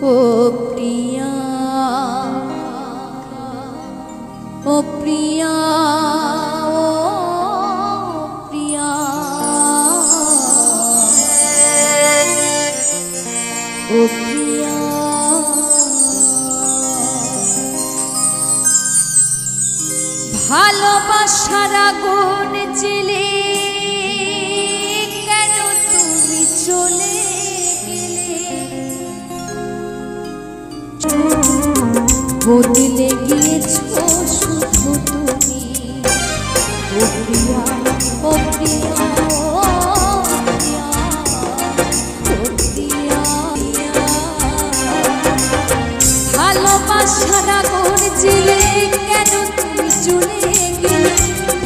ও প্রিয়া, ও প্রিয়া, ও প্রিয়া, ও প্রিয়া, ভালোবাসার আগুন জ্বেলে কেন তুমি চলে গেলে, বদলে গিয়েছো শুধু তুমি। ও প্রিয়া, ও প্রিয়া, ও প্রিয়া, ও প্রিয়া, ভালোবাসার আগুন জ্বেলে কেন তুমি চলে গেলে,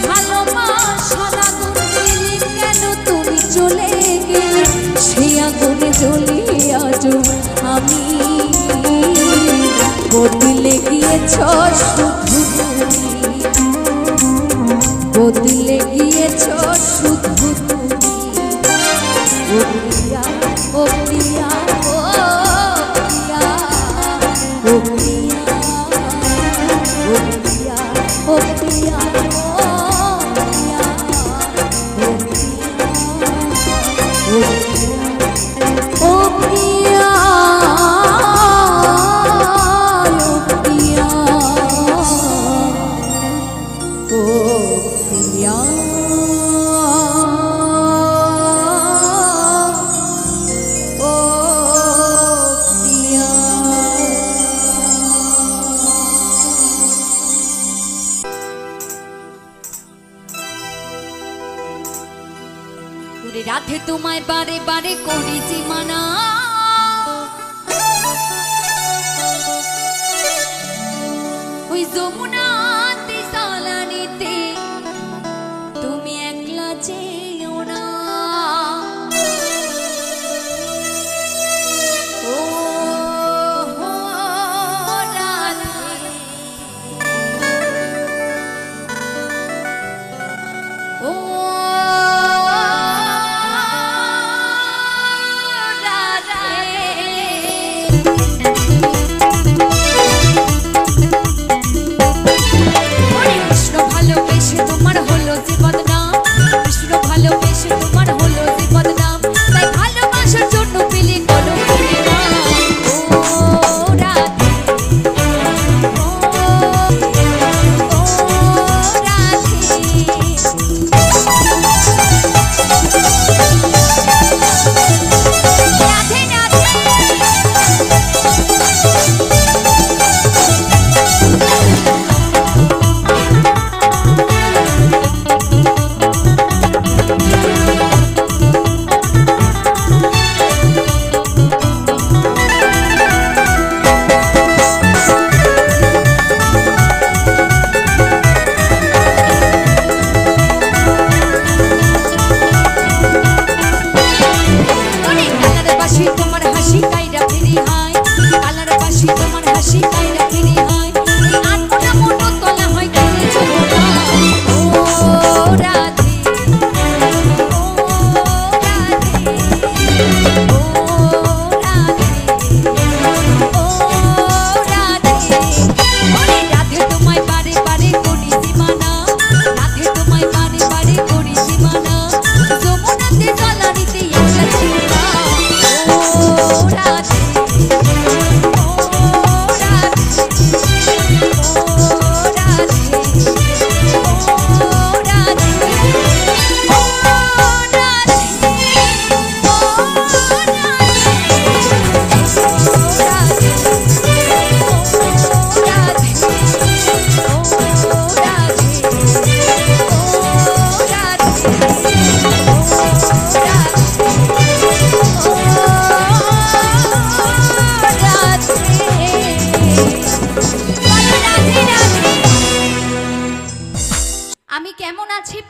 ভালোবাসার আগুন জ্বেলে কেন তুমি চলে গেলে, সেই আগুনে জ্বলি আজও আমি, বদলে গিয়েছ শুধু তুমি, বদলে গিয়েছ শুধু তুমি। ও প্রিয়া, ও প্রিয়া, ও প্রিয়া, ও প্রিয়া, ও প্রিয়া, ও প্রিয়া, ও প্রিয়া, রাধে তোমায় বারে বারে করেছি মানা, ওই যমুনাতে সালানিতে তুমি একলা যেও না। ও রাধে, ও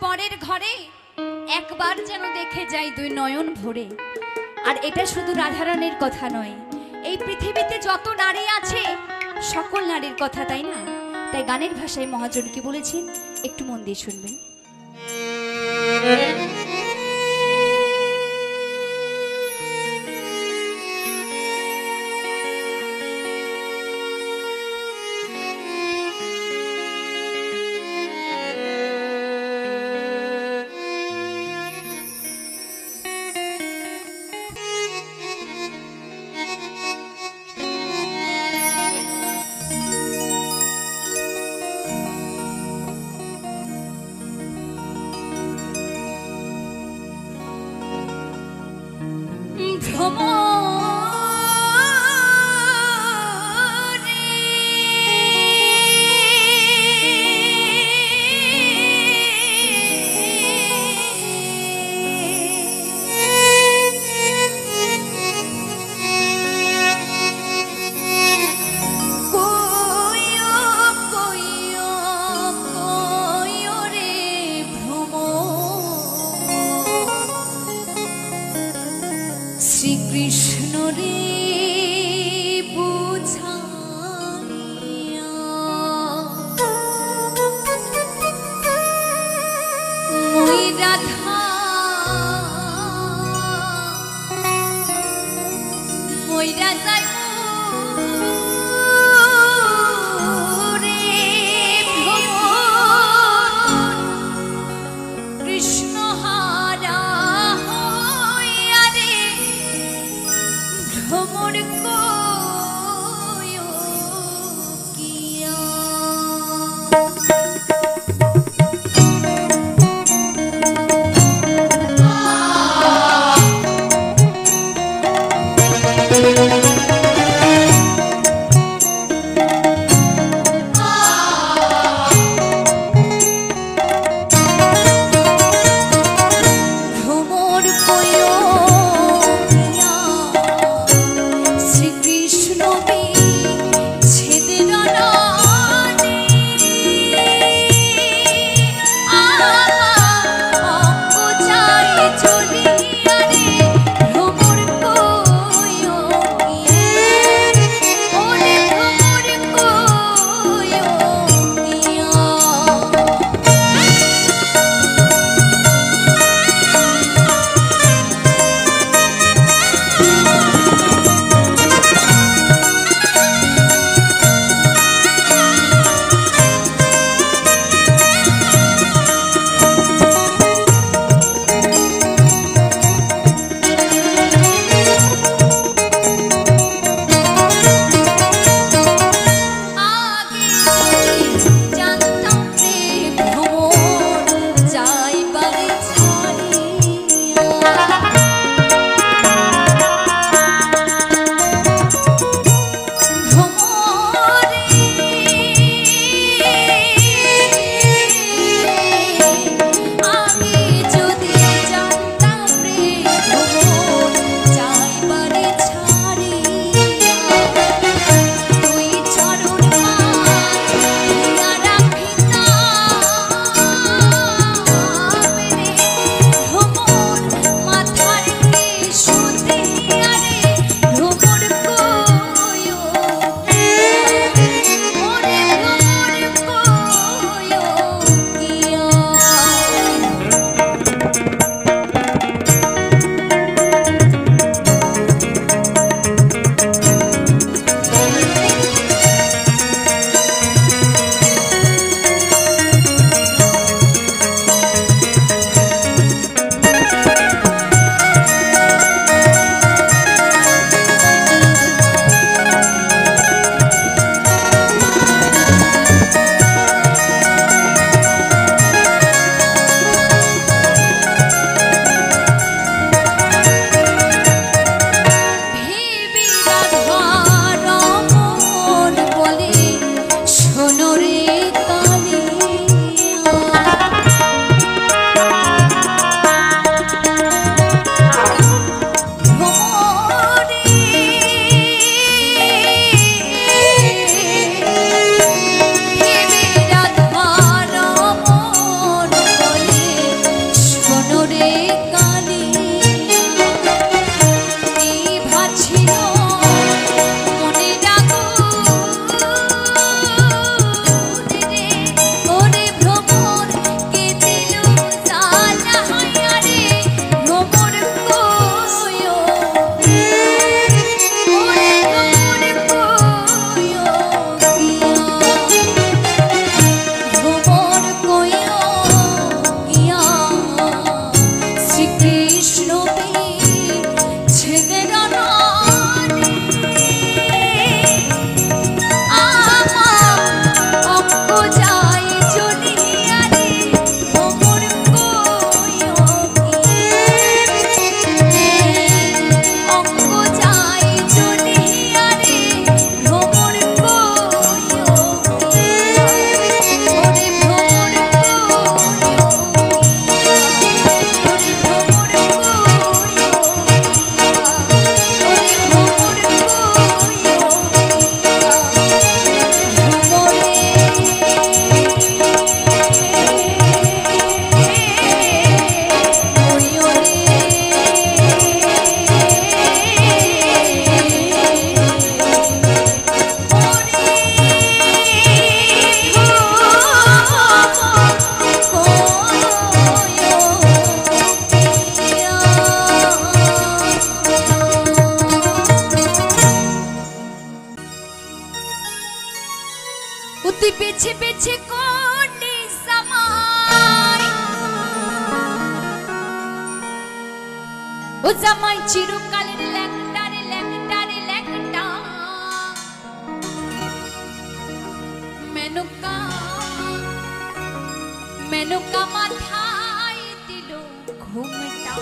পরের ঘরে একবার যেন দেখে যাই দুই নয়ন ভরে। আর এটা শুধু রাধারানীর কথা নয়, এই পৃথিবীতে যত নারী আছে সকল নারীর কথা, তাই না? তাই গানের ভাষায় মহাজন কি বলেছেন একটু মন দিয়ে শুনবেন। যায় রে ভ্রমর কৃষ্ণ হারা হইয়া রে ভ্রমর তুই বেছে বেছে করলি জামাই, ও জামাই চিরকালের ল্যাংটা রে ল্যাংটা রে ল্যাংটা। মেনকা মেনকা মাথায় দিল ঘুমটা।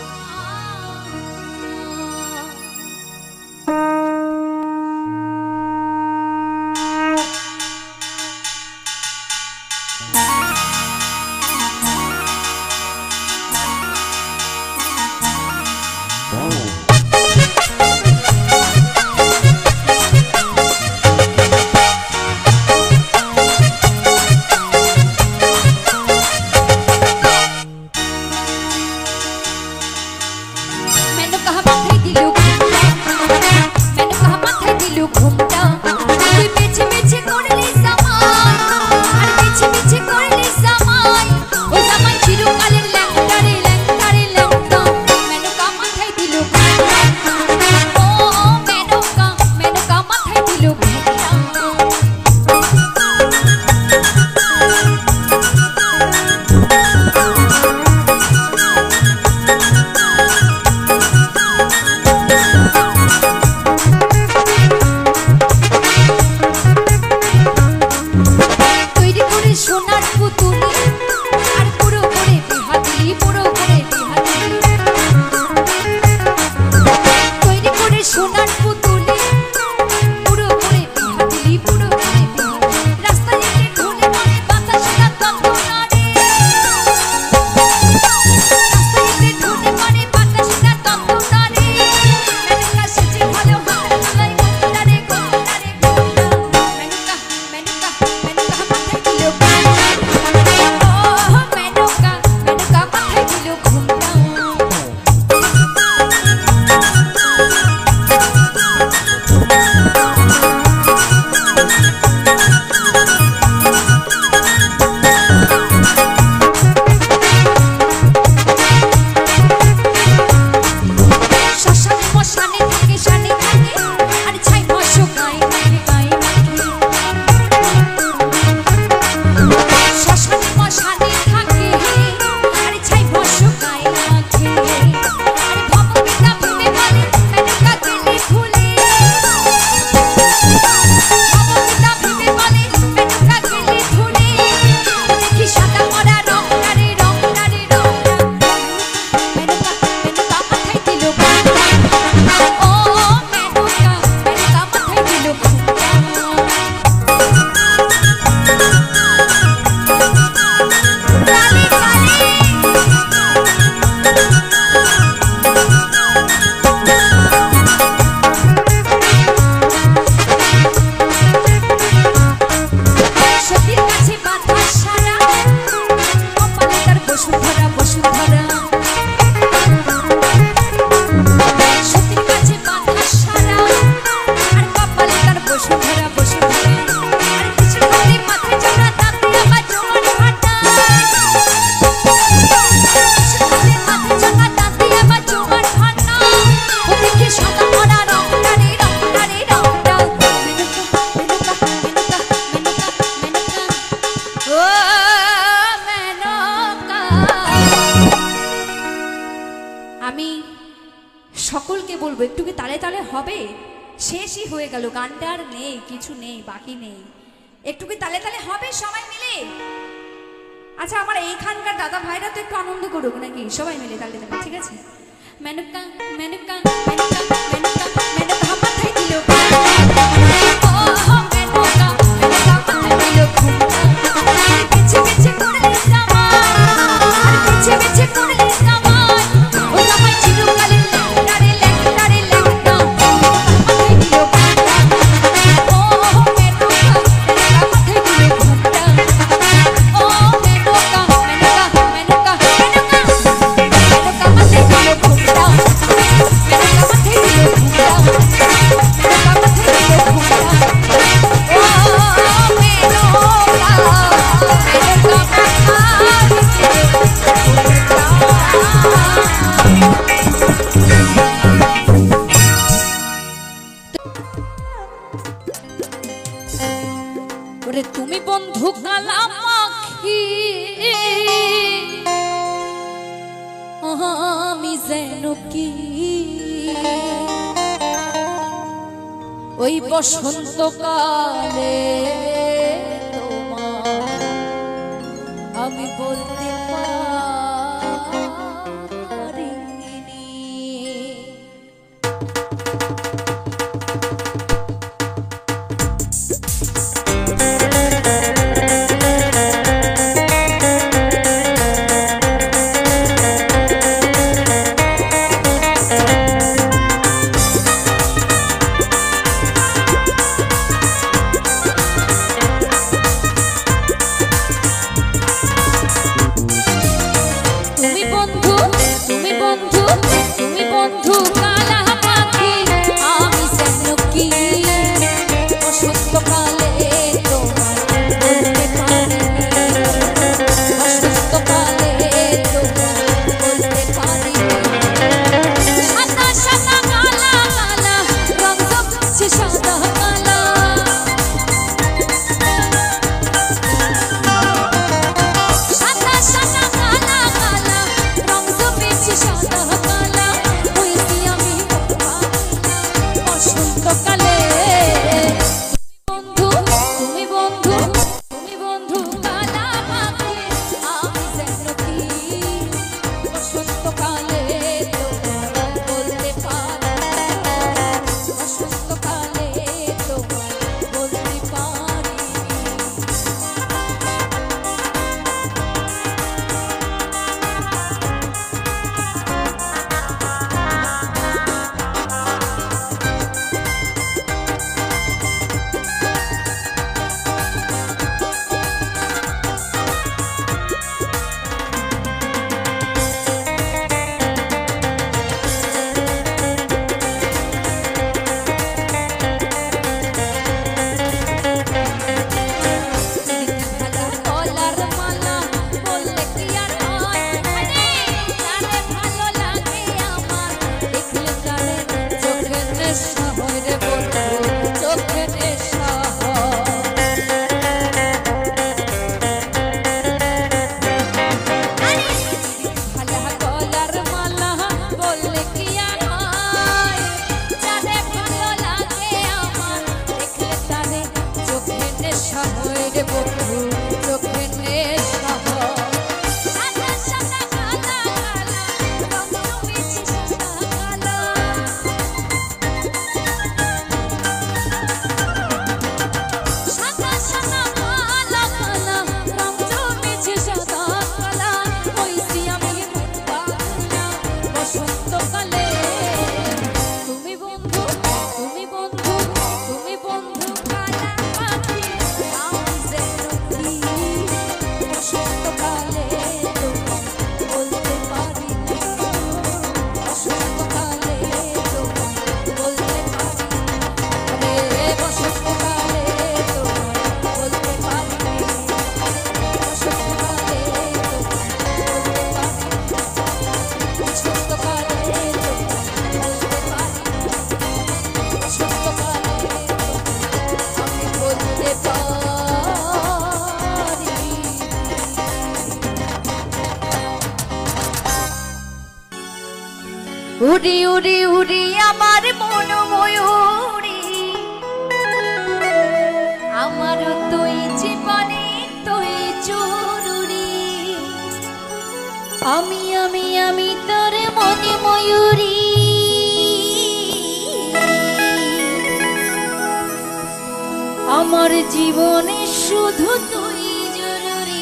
বলবো একটু কি তালে তালে হবে? শেষই হয়ে গেল, গানটা আর নেই, কিছু নেই, বাকি নেই। একটু কি তালে তালে হবে সবাই মিলে? আচ্ছা, আমার এইখানকার দাদা ভাইরা তো একটু আনন্দ করুক নাকি, সবাই মিলে তালে তালে, ঠিক আছে? মেনকা মেনকা মেনকা মেনকা মেনকা মাথায় দিল Oh ওরে তুমি বন্ধু কালা পাখি আমি যেন কি ওই বসন্তকালে তোমার আমি বলতে পারিনি। উড়ি উড়ি উড়ি আমার মন ময়ূরী, আমার তুই জীবনে তুই জরুরি। আমি আমি আমি তোর মনে ময়ূরী, আমার জীবনে শুধু তুই জরুরি।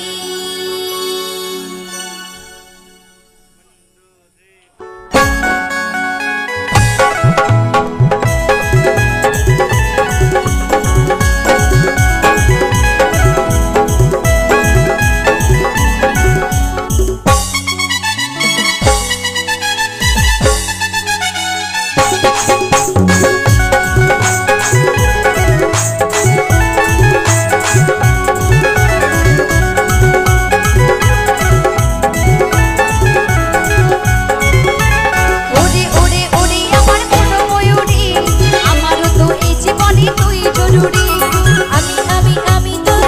আমি আমি আমি তোর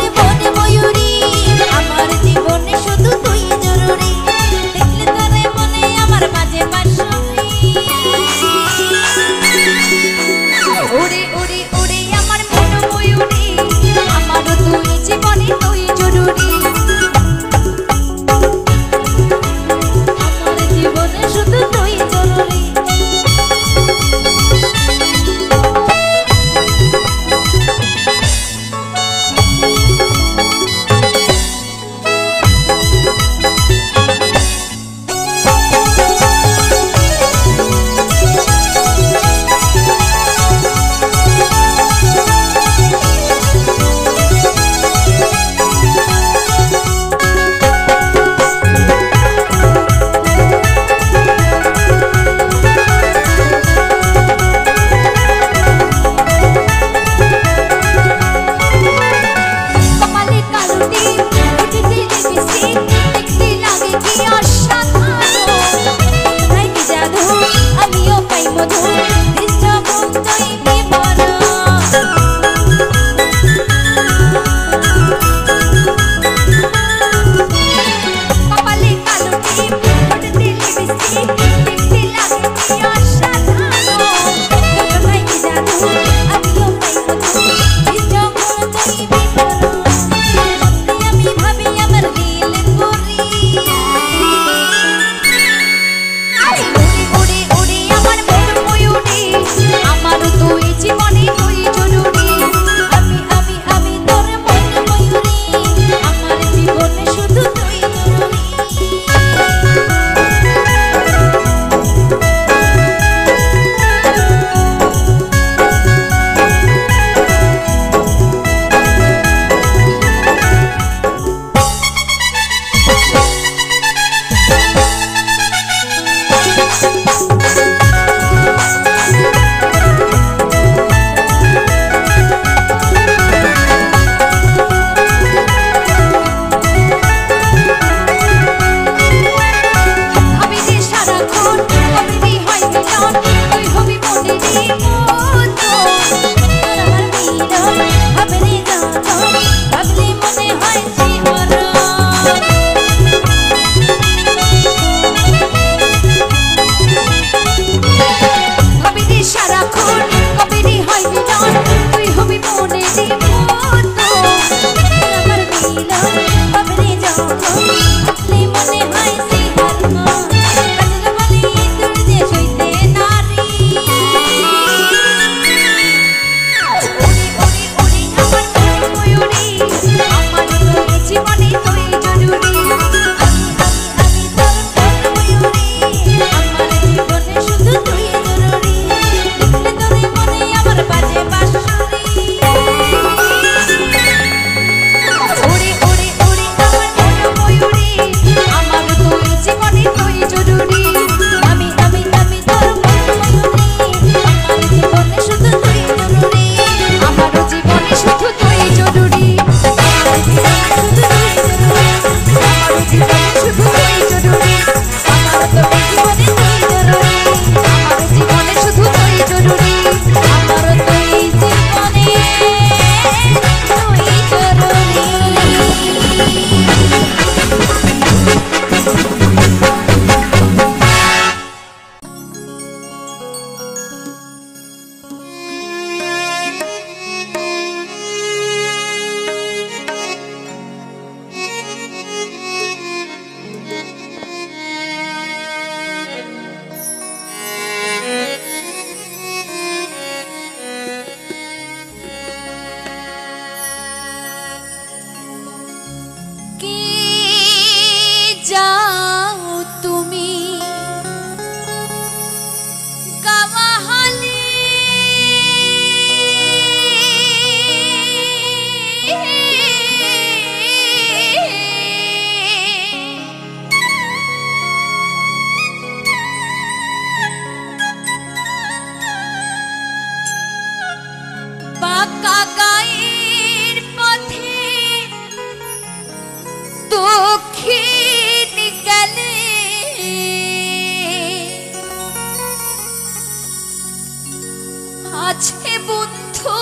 আছে বন্ধু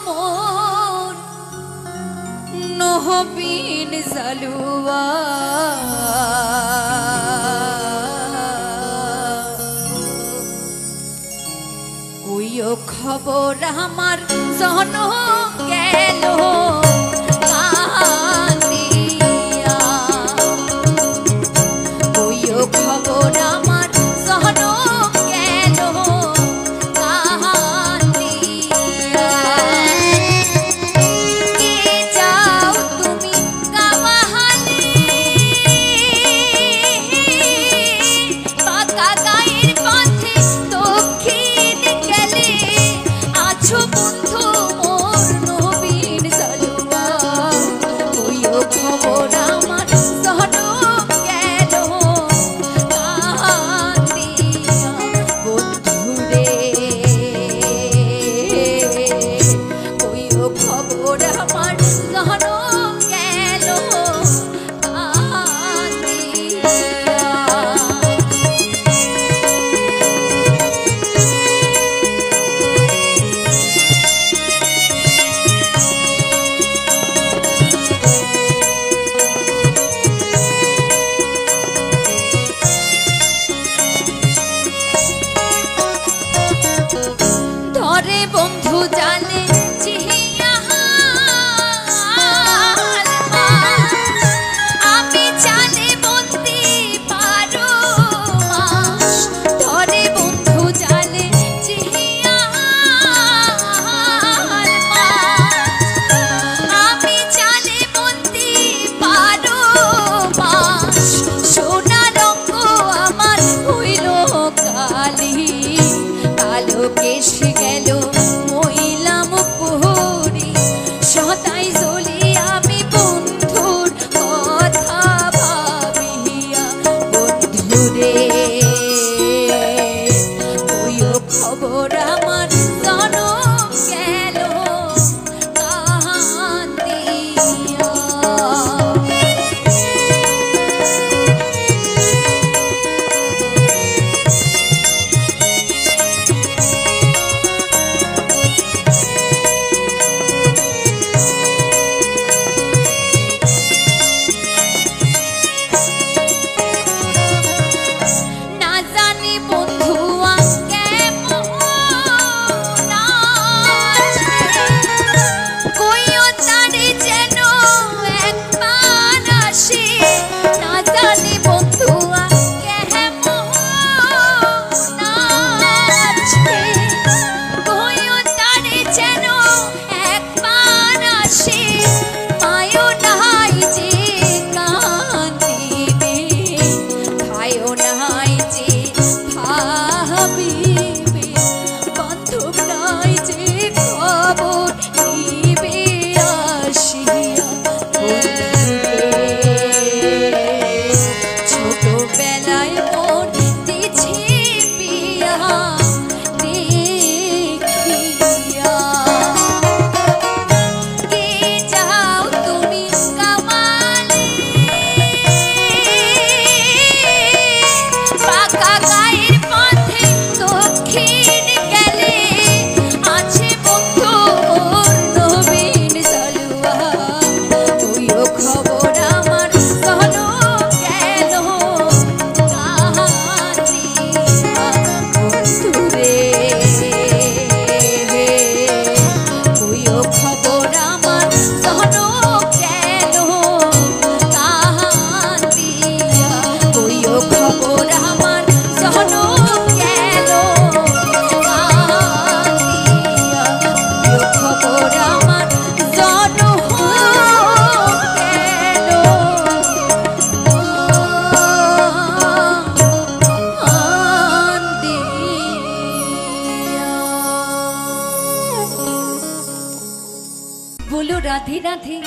মোর নহবীন জালুয়া কইও খবর আমার জন গেল কান্দিয়া কইও খবর আমার জন গেল কান্দিয়া কে যাও তুমি কাওয়াহালি পাকা গায়ের পথে দক্ষিণ গেলে আছো বন্ধু মোর খবর আমার জনক গেল কান্দিয়া, কইও খবর আমার জনক গেল কান্দিয়া, কইও খবর আমার জনক গেল बोलो राधे राधे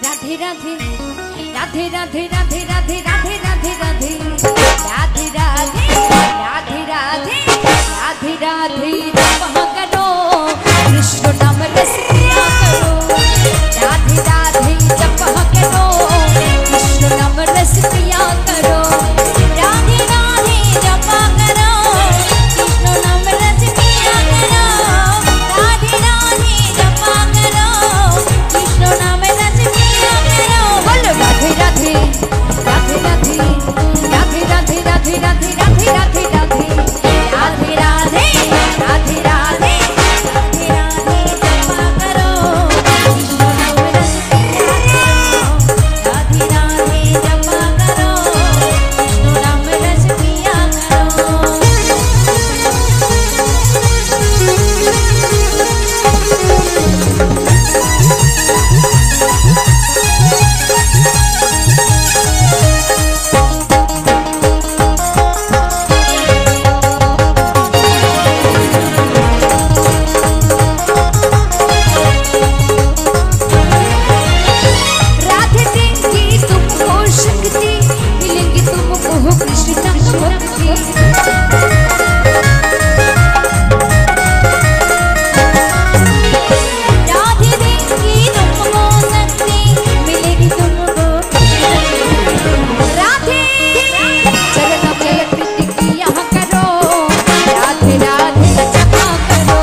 राधे राधे राधे राधे राधे राधे राधे राधे राधे राधे राधे राधे राधे राधे राधे जप करो कृष्ण नाम रस पिया करो राधे राधे जप करो कृष्ण नाम रस पिया करो राधे राधे जप करो कृष्ण नाम रस पिया करो राधे राधे जप करो कृष्ण नाम रस पिया करो बोलो राधे राधे राधे राधे राधे राधे राधे राधे राधे राधे राधे राधे राधे राधे राधे राधे राधे जप करो कृष्ण नाम रस पिया करो राधे राधे जप करो कृष्ण नाम रस पिया करो राधे देंगी तुमको शक्ति मिलेंगी तुमको कृष्ण भक्ति राधे देंगी तुमको शक्ति मिलेगी तुमको राधे चरण में प्रीति किया करो राधे राधे जपा करो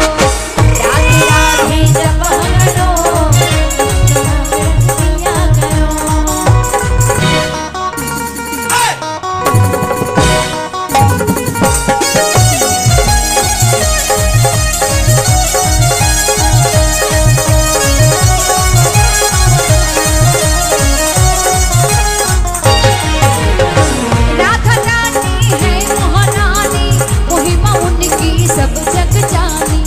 राधे राधे जपा करो किया करो राधा रानी है महारानी महिमा उनकी सब जग जानी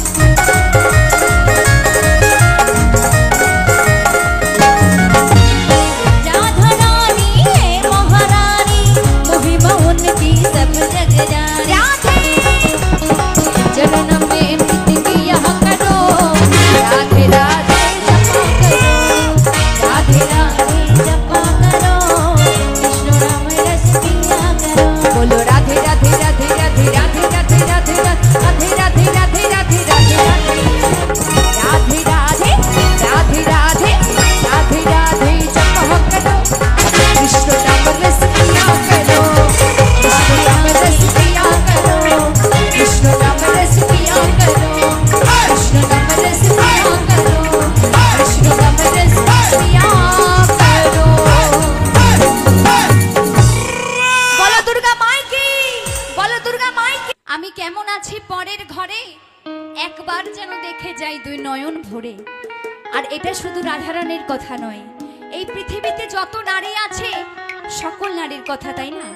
राधा रानी है महारानी महिमा उनकी सब जग जानी राधे चरण में प्रीति किया करो राधे राधे जपा करो राधे राधे जपा करो कृष्ण नाम रस पिया करो बोलो राधे राधे राधे राधे राधे राधे राधे राधे राधे राधे राधे राधे राधे राधे राधे राधे राधे राधे राधे जप करो कृष्ण नाम रस पिया करो कृष्ण नाम रस पिया करो कृष्ण नाम रस पिया करो कृष्ण नाम रस पिया करो कृष्ण नाम रस पिया करो বলো দুর্গা মাই কি বলো দুর্গা মাই কি আমি কেমন আছি পরের ঘরে একবার যেন দেখে যাই দুই নয়ন ভরে আর এটা শুধু রাধারানীর কথা নয় এই পৃথিবীতে যত নারী আছে সকল নারীর কথা তাই না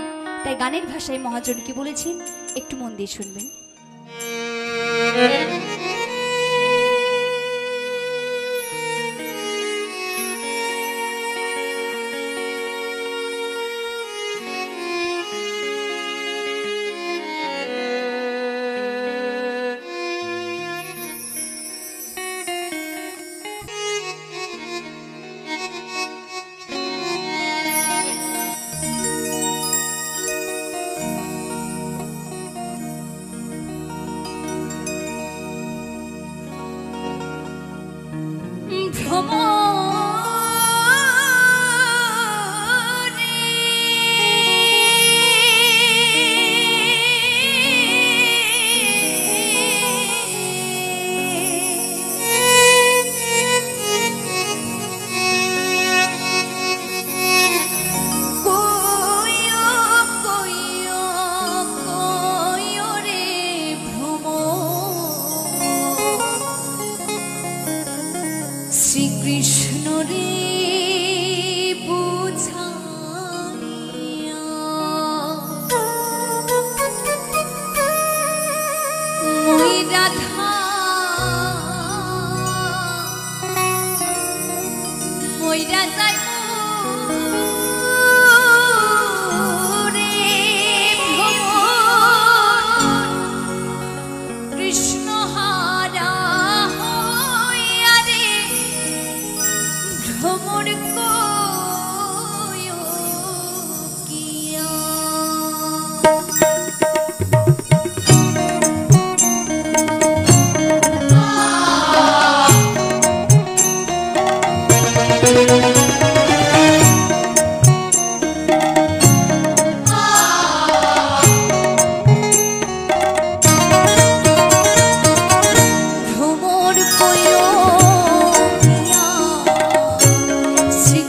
তাই গানের ভাষায় মহাজন কি বলেছেন একটু মন দিয়ে শুনবেন শ্রীকৃষ্ণ রে বুঝাইয়া মই রাধা মইরা যাই রে ভ্রমণ কৃষ্ণ হারা হইয়া রে ভ্রমণ কিয়া ভ্রমর কইও প্রিয়া শ্রী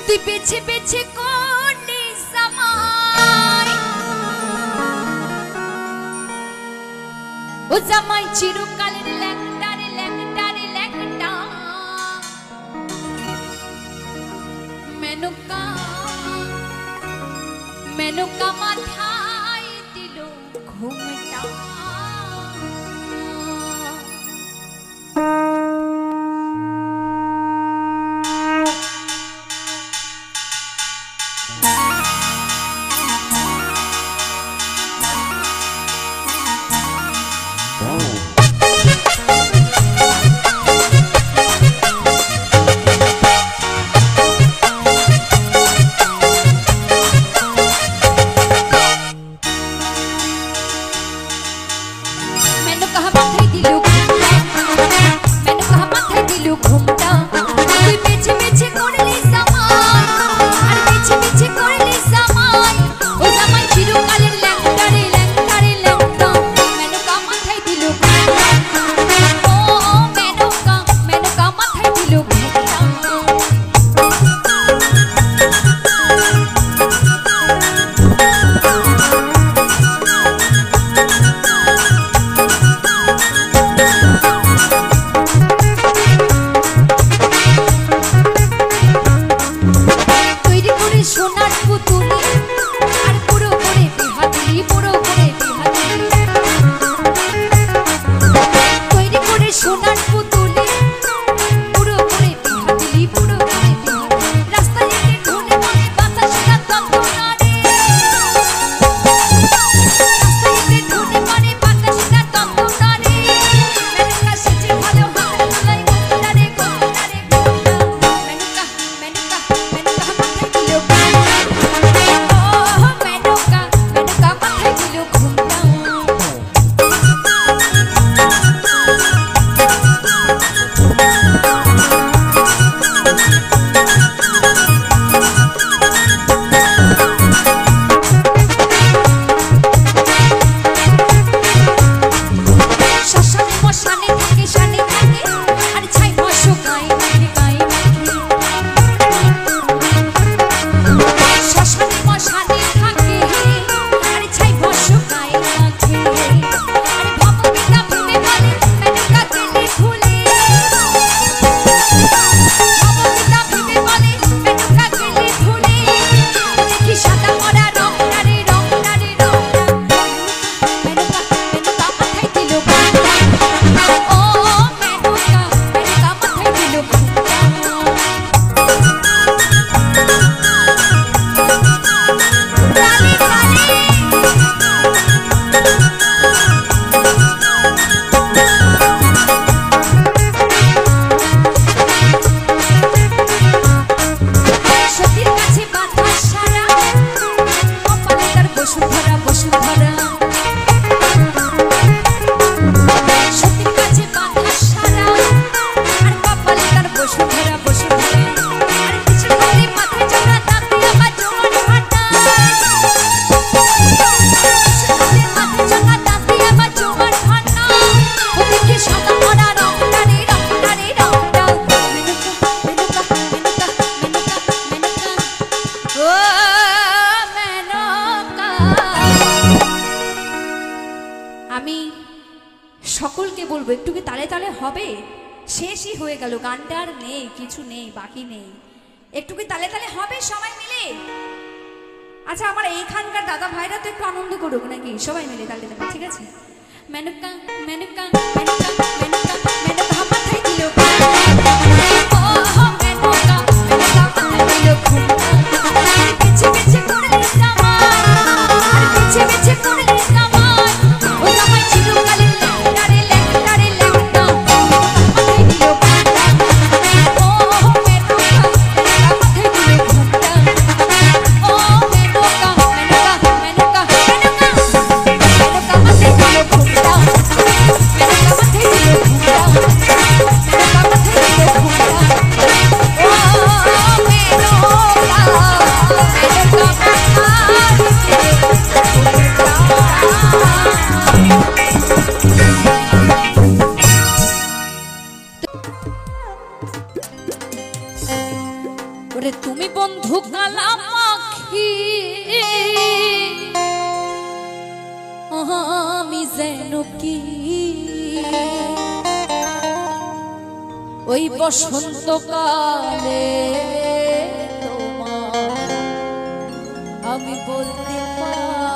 তুই বেছে বেছে করলি জামাই, ও জামাই চিরকালের ল্যাংটারে ল্যাংটারে ল্যাংটা। মেনকা মেনকা মাথায় দিল ঘুমটা। সকলকে বলবো একটু কি তালে তালে হবে? শেষই হয়ে গেল, গানটা আর নেই, কিছু নেই, বাকি নেই। একটু কি তালে তালে হবে সবাই মিলে? আচ্ছা আমার এইখানকার দাদা ভাইরা তো একটু আনন্দ করুক নাকি, সবাই মিলে তালে তালে, ঠিক আছে? মেনকা মেনকা মেনকা মেনকা মেনকা মাথায় দিল ঘুমটা ওরে তুমি বন্ধু কালা পাখি আমি যেন কি ওই বসন্তকালে তোমার আমি বলতে পারিনি।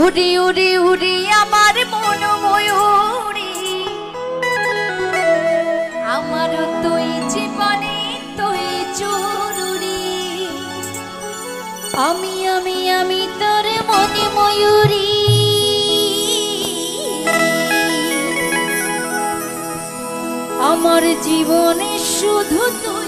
উড়ি উড়ি উড়ি আমার মন ময়ূরী আমার তুই জীবনে তুই জরুরি আমি আমি আমি তোর মনে ময়ূরী আমার জীবনে শুধু তুই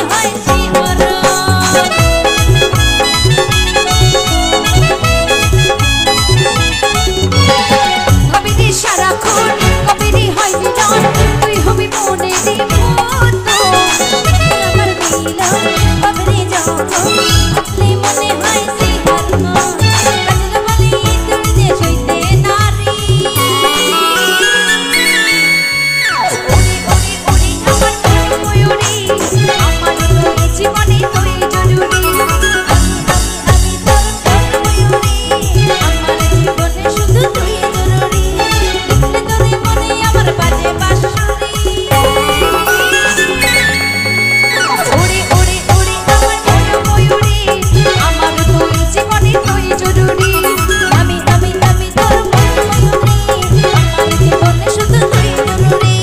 হয় শিহরণ। ভাবিনি সারাক্ষণ কবিরই হয় মিলন, তুই হবি মনেরই মতো। আমার মিলন কবিরই যখন আসলে মনে হয় শিহরণ। কাজল বলি তুমি যে সইতে নারী। উড়ি উড়ি উড়ি আমার মন ময়ূরী, আমার তুই জীবনে তুই জরুরি। আমি তোর মন ময়ূরী, আমার জীবনে শুধু তুই জরুরি। দেখলে তোরে মনে আমার বাজে বাঁশরি। উড়ি উড়ি উড়ি আমার মন ময়ূরী, আমার তুই জীবনে তুই জরুরি। আমি তোর মন ময়ূরী, আমার জীবনে শুধু তুই জরুরি।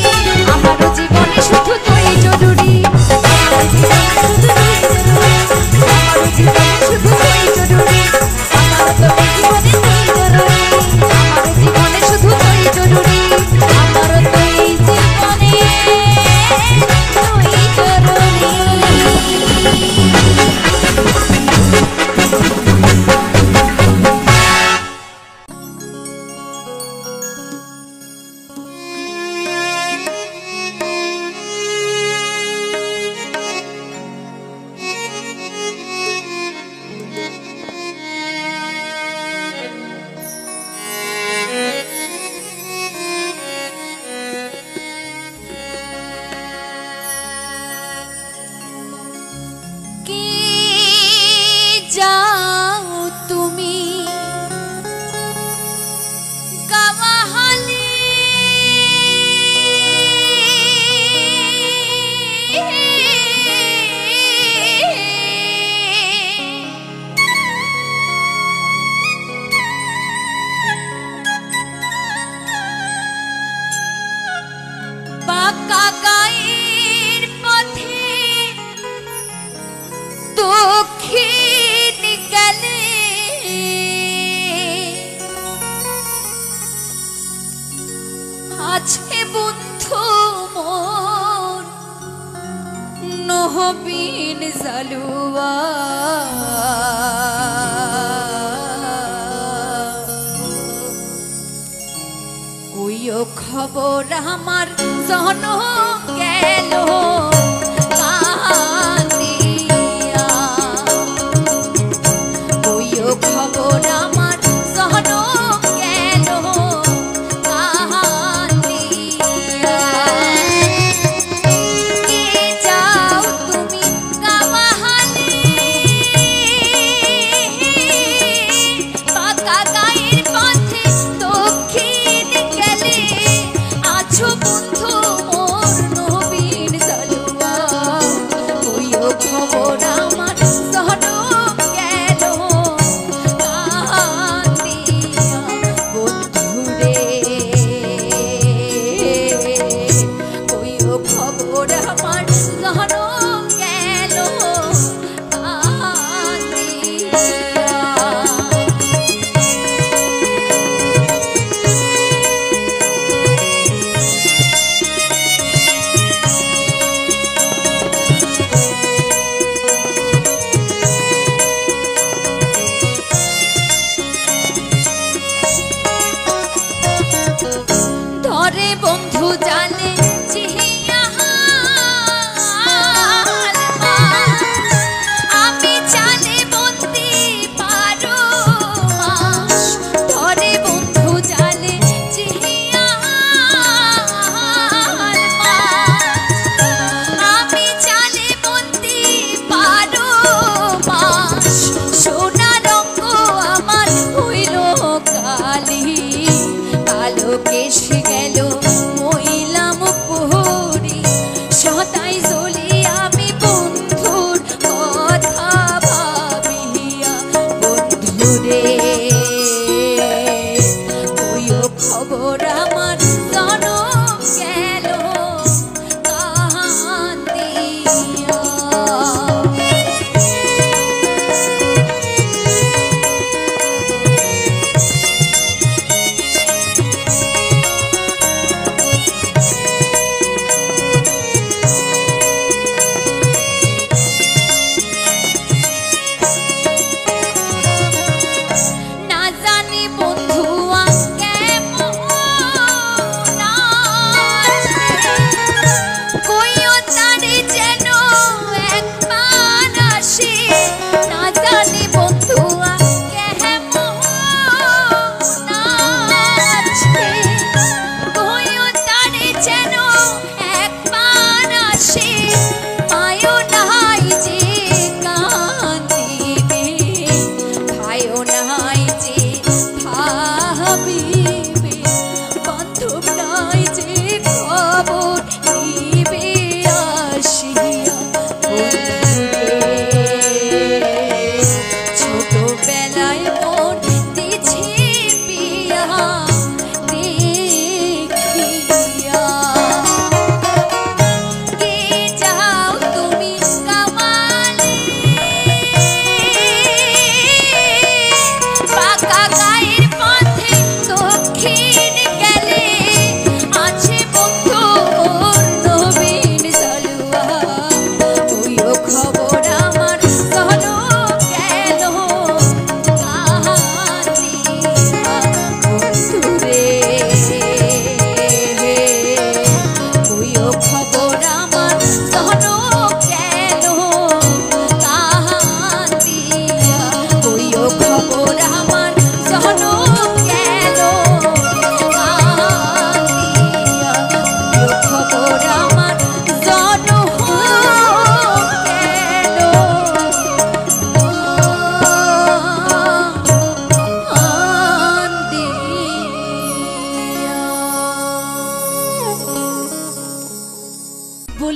আমার জীবনে শুধু তুই জরুরি। আমার জীবনে শুধু তুই জরুরি। আমার জীবনে শুধু তুই জরুরি। আমার তোর জীবনে তুই জরুরি। আমার জীবনে শুধু তুই জরুরি। আমার তুই জীবনে তুই জরুরি। কে যাও তুমি গাওয়াহালি, বাঁকা গায়ের পথে দক্ষিণ গেলে আছে বন্ধু মোর নহবীন জালুয়া। কইও খবর আমার জন গেল কান্দিয়া। কইও খবর আমার জন গেল কান্দিয়া। কে যাও তুমি গাওয়াহালি, বাঁকা গায়ের পথে দক্ষিণ গেলে আছো বন্ধু মোর নবীন জালুয়া। কইও খবর আমার জন গেল কান্দিয়া। বন্ধুরে কইও খবর আমার জন গেল কান্দিয়া। ধরে বন্ধু জালে চিহিয়া হাল মাছ, আমি চালে বন্দি পারো মাস। ধরে বন্ধু জালে চিহিয়া হাল মাছ, আমি চালে বন্দি পারো মাস। সোনা রঙ্গ আমার হইল কালি, কালো কেশ গেল মহিলা মুখ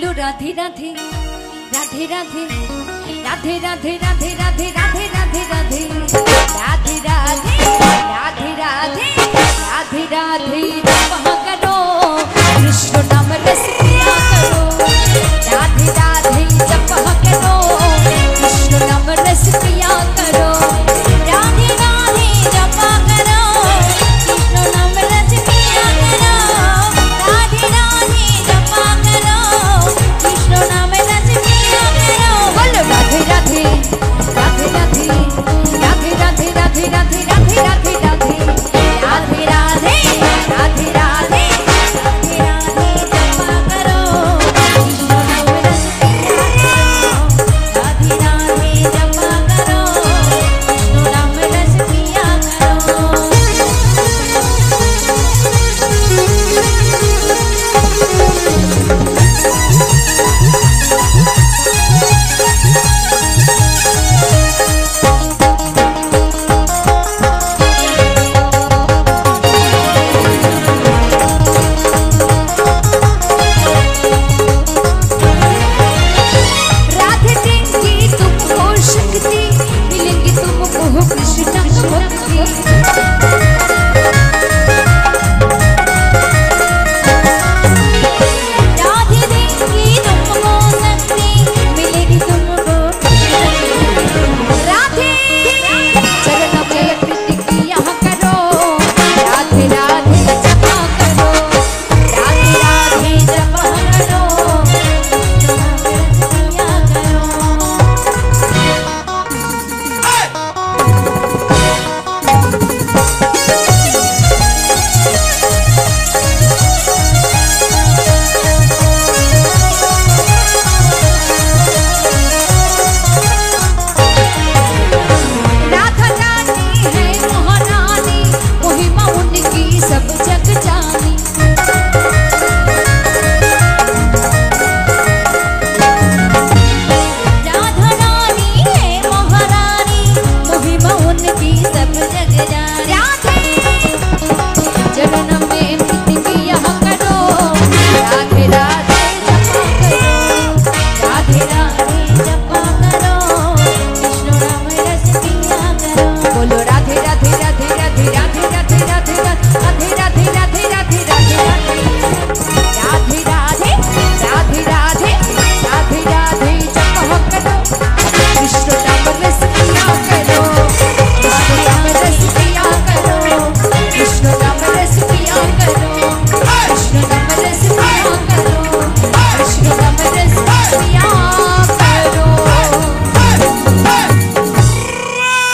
বলো রাধে রাধে রাধে রাধে রাধে রাধে রাধে রাধে রাধে রাধে রাধে রাধে রাধে রাধে রাধে রাধে রাধে